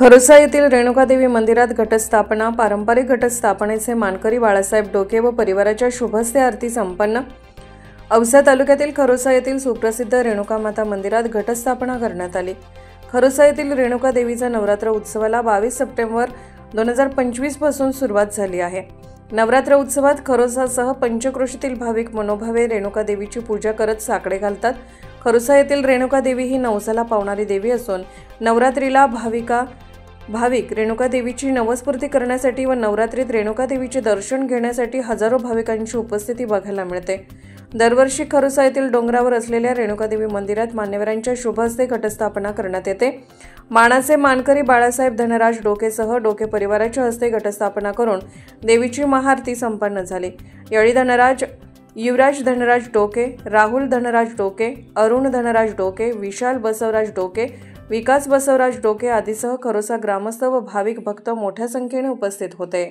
खरोसा येथील रेणुकादेवी मंदिरात घटस्थापना। पारंपरिक घटस्थापनेचे मानकरी बाळासाहेब डोके व परिवाराच्या शुभहस्ते आरती संपन्न। औसा तालुक्यातील खरोसा येथील सुप्रसिद्ध रेणुका माता मंदिरात घटस्थापना करण्यात आली। खरोसा येथील रेणुका देवीचा नवरात्र उत्सवाला 22 सप्टेंबर 2025 पासून सुरुवात झाली आहे। नवरात्र उत्सवात खरोसासह पंचक्रोशीतील भाविक मनोभावे रेणुका देवीची पूजा करत साकडे घालतात। खरोसा येथील रेणुका देवी ही नवसाला पावणारी देवी असून नवरात्रीला भाविक रेणुका देवीची नवस्फूर्ती करण्यासाठी व नवरात्रीत रेणुका देवीचे दर्शन घेण्यासाठी हजारो भाविकांची उपस्थिती बघायला मिळते। दरवर्षी खरोसा येथील डोंगरावर असलेल्या रेणुका देवी मंदिरात मान्यवरांच्या शुभहस्ते घटस्थापना करण्यात येते। मानाचे मानकरी बाळासाहेब धनराज डोकेसह डोके परिवाराच्या हस्ते घटस्थापना करून देवीची महाआरती संपन्न झाली। यावेळी धनराज, युवराज धनराज डोके, राहुल धनराज डोके, अरुण धनराज डोके, विशाल बसवराज डोके, विकास बसवराज डोके आदीसह खरोसा ग्रामस्थ व भाविक भक्त मोठ्या संख्येने उपस्थित होते।